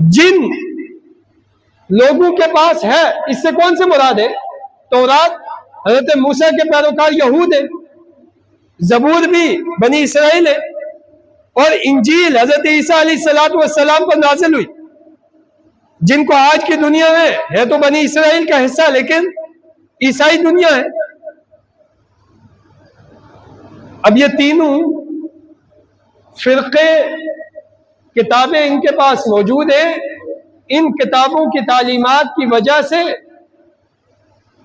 جن لوگوں کے پاس ہے، اس سے کون سے مراد ہے؟ تورات حضرت موسیٰ کے پیروکار یہود ہے، زبور بھی بنی اسرائیل ہے، اور انجیل حضرت عیسیٰ علیہ السلام پر نازل ہوئی، جن کو آج کی دنیا میں ہے تو بنی اسرائیل کا حصہ لیکن عیسائی دنیا ہے۔ اب یہ تینوں فرقے کتابیں ان کے پاس موجود ہیں، ان کتابوں کی تعلیمات کی وجہ سے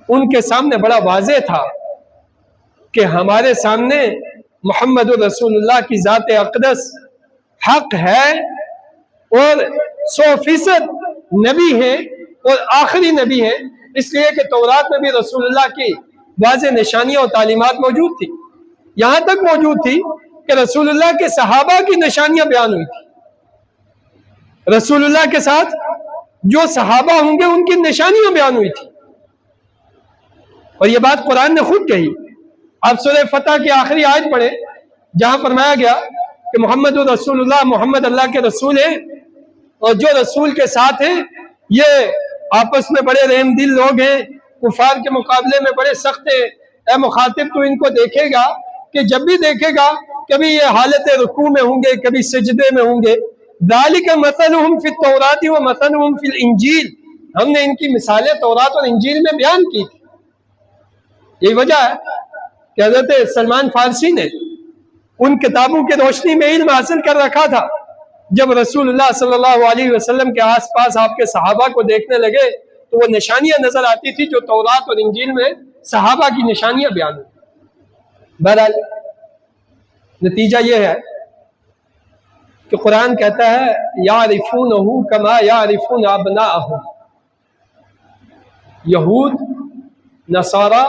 ان کے سامنے بڑا واضح تھا کہ ہمارے سامنے محمد رسول اللہ کی ذات اقدس حق ہے اور 100% نبی ہے اور آخری نبی ہے، اس لیے کہ تورات میں بھی رسول اللہ کی واضح نشانیاں اور تعلیمات موجود تھی، یہاں تک موجود تھی کہ رسول اللہ کے صحابہ کی نشانیاں بیان ہوئی تھی، رسول اللہ کے ساتھ جو صحابہ ہوں گے ان کی نشانیاں بیان ہوئی تھی، اور یہ بات قرآن نے خود کہی۔ آپ سورہ فتح کی آخری آیت پڑھیں جہاں فرمایا گیا کہ محمد رسول اللہ، محمد اللہ کے رسول ہیں، اور جو رسول کے ساتھ ہیں یہ آپس میں بڑے رحم دل لوگ ہیں، کفار کے مقابلے میں بڑے سخت ہیں۔ اے مخاطب تو ان کو دیکھے گا کہ جب بھی دیکھے گا کبھی یہ حالت رکوع میں ہوں گے، کبھی سجدے میں ہوں گے۔ ذالک مثلہم فی التوراۃ و مثلہم فی الانجیل، ہم نے ان کی مثالیں تورات اور انجیل میں بیان کی تھی۔ یہی وجہ ہے کہ حضرت سلمان فارسی نے ان کتابوں کی روشنی میں علم حاصل کر رکھا تھا، جب رسول اللہ صلی اللہ علیہ وسلم کے آس پاس آپ کے صحابہ کو دیکھنے لگے تو وہ نشانیاں نظر آتی تھی جو تورات اور انجیل میں صحابہ کی نشانیاں بیان ہوئی۔ بہرحال نتیجہ یہ ہے کہ قرآن کہتا ہے یعرفونہ کما یعرفون ابناءہم، یہود نصارہ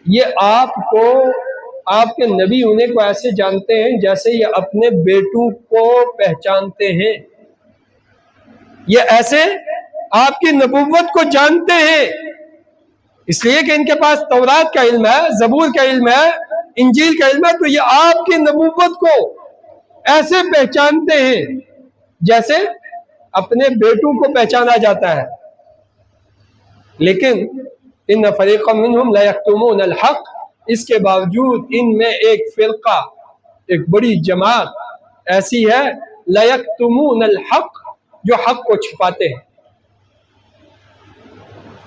یہ آپ کو، آپ کے نبی انہیں کو ایسے جانتے ہیں جیسے یہ اپنے بیٹوں کو پہچانتے ہیں، یہ ایسے آپ کی نبوت کو جانتے ہیں، اس لیے کہ ان کے پاس تورات کا علم ہے، زبور کا علم ہے، انجیل کا علم ہے، تو یہ آپ کی نبوت کو ایسے پہچانتے ہیں جیسے اپنے بیٹوں کو پہچانا جاتا ہے۔ لیکن ان فریقا منہم لا یکتمون الحق، اس کے باوجود ان میں ایک فرقہ، ایک بڑی جماعت ایسی ہے لا یکتمون الحق، جو حق کو چھپاتے ہیں۔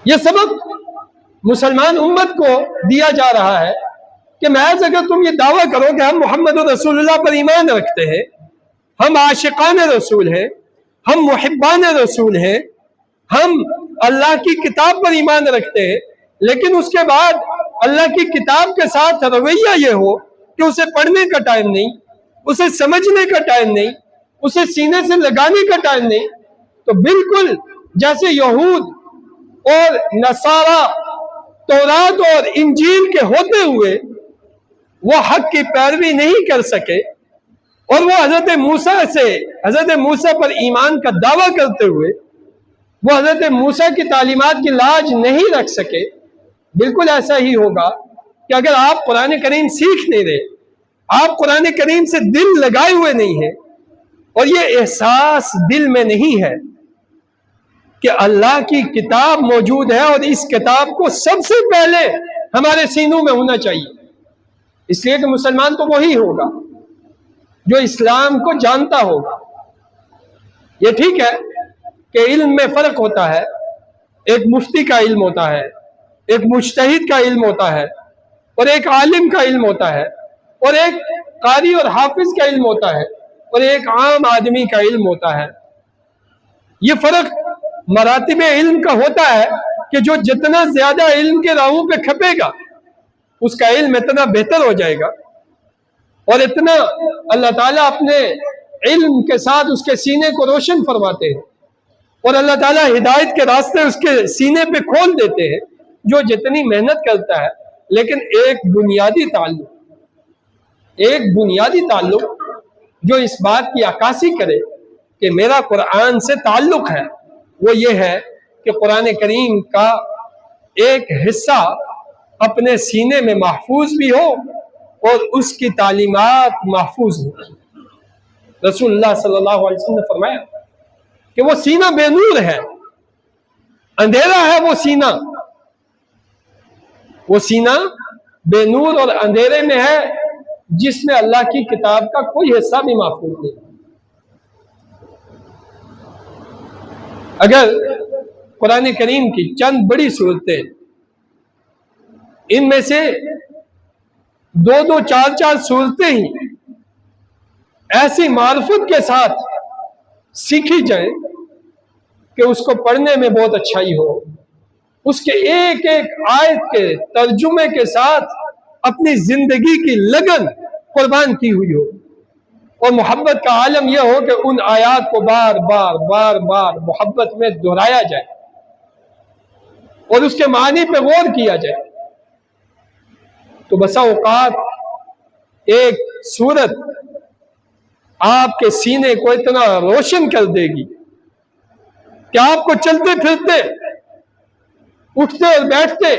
یہ سبق مسلمان امت کو دیا جا رہا ہے کہ محض اگر تم یہ دعویٰ کرو کہ ہم محمد رسول اللہ پر ایمان رکھتے ہیں، ہم عاشقان رسول ہیں، ہم محبان رسول ہیں، ہم اللہ کی کتاب پر ایمان رکھتے ہیں، لیکن اس کے بعد اللہ کی کتاب کے ساتھ رویہ یہ ہو کہ اسے پڑھنے کا ٹائم نہیں، اسے سمجھنے کا ٹائم نہیں، اسے سینے سے لگانے کا ٹائم نہیں، تو بالکل جیسے یہود اور نصارہ تورات اور انجیل کے ہوتے ہوئے وہ حق کی پیروی نہیں کر سکے، اور وہ حضرت موسیٰ پر ایمان کا دعویٰ کرتے ہوئے وہ حضرت موسیٰ کی تعلیمات کی لاج نہیں رکھ سکے، بالکل ایسا ہی ہوگا کہ اگر آپ قرآن کریم سیکھ نہیں رہے، آپ قرآن کریم سے دل لگائے ہوئے نہیں ہیں، اور یہ احساس دل میں نہیں ہے کہ اللہ کی کتاب موجود ہے اور اس کتاب کو سب سے پہلے ہمارے سینوں میں ہونا چاہیے، اس لیے کہ مسلمان تو وہی ہوگا جو اسلام کو جانتا ہوگا۔ یہ ٹھیک ہے کہ علم میں فرق ہوتا ہے، ایک مفتی کا علم ہوتا ہے، ایک مجتہد کا علم ہوتا ہے، اور ایک عالم کا علم ہوتا ہے، اور ایک قاری اور حافظ کا علم ہوتا ہے، اور ایک عام آدمی کا علم ہوتا ہے۔ یہ فرق مراتب علم کا ہوتا ہے کہ جو جتنا زیادہ علم کے راہوں پہ کھپے گا اس کا علم اتنا بہتر ہو جائے گا، اور اتنا اللہ تعالیٰ اپنے علم کے ساتھ اس کے سینے کو روشن فرماتے ہیں، اور اللہ تعالیٰ ہدایت کے راستے اس کے سینے پہ کھول دیتے ہیں جو جتنی محنت کرتا ہے۔ لیکن ایک بنیادی تعلق جو اس بات کی عکاسی کرے کہ میرا قرآن سے تعلق ہے، وہ یہ ہے کہ قرآن کریم کا ایک حصہ اپنے سینے میں محفوظ بھی ہو اور اس کی تعلیمات محفوظ ہو۔ رسول اللہ صلی اللہ علیہ وسلم نے فرمایا کہ وہ سینہ بے نور ہے، اندھیرا ہے وہ سینہ بے نور اور اندھیرے میں ہے، جس میں اللہ کی کتاب کا کوئی حصہ بھی محفوظ نہیں۔ اگر قرآن کریم کی چند بڑی صورتیں، ان میں سے 2 4 صورتیں ہی ایسی معرفت کے ساتھ سیکھی جائیں کہ اس کو پڑھنے میں بہت اچھائی ہو، اس کے ایک ایک آیت کے ترجمے کے ساتھ اپنی زندگی کی لگن قربان کی ہوئی ہو، اور محبت کا عالم یہ ہو کہ ان آیات کو بار بار محبت میں دہرایا جائے اور اس کے معنی پہ غور کیا جائے، تو بسا اوقات ایک سورت آپ کے سینے کو اتنا روشن کر دے گی کہ آپ کو چلتے پھرتے، اٹھتے اور بیٹھتے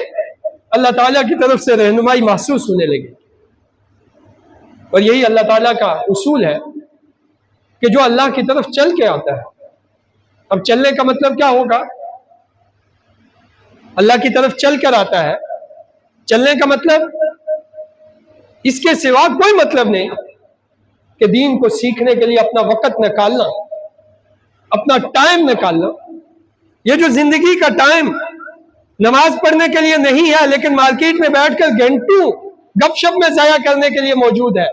اللہ تعالیٰ کی طرف سے رہنمائی محسوس ہونے لگے۔ اور یہی اللہ تعالیٰ کا اصول ہے کہ جو اللہ کی طرف چل کے آتا ہے، اب چلنے کا مطلب کیا ہوگا؟ اللہ کی طرف چل کر آتا ہے، چلنے کا مطلب اس کے سوا کوئی مطلب نہیں کہ دین کو سیکھنے کے لیے اپنا وقت نکالنا، اپنا ٹائم نکالنا۔ یہ جو زندگی کا ٹائم نماز پڑھنے کے لیے نہیں ہے، لیکن مارکیٹ میں بیٹھ کر گھنٹوں گپ شپ میں ضائع کرنے کے لیے موجود ہے،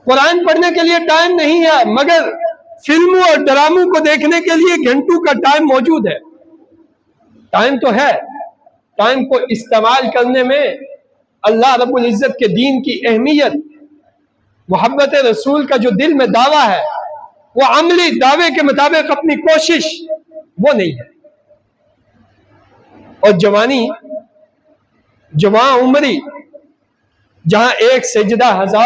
قرآن پڑھنے کے لیے ٹائم نہیں ہے، مگر فلموں اور ڈراموں کو دیکھنے کے لیے گھنٹوں کا ٹائم موجود ہے۔ ٹائم تو ہے، ٹائم کو استعمال کرنے میں اللہ رب العزت کے دین کی اہمیت، محبت رسول کا جو دل میں دعویٰ ہے، وہ عملی دعوے کے مطابق اپنی کوشش وہ نہیں ہے۔ اور جوانی، جوان عمری، جہاں ایک سجدہ ہزار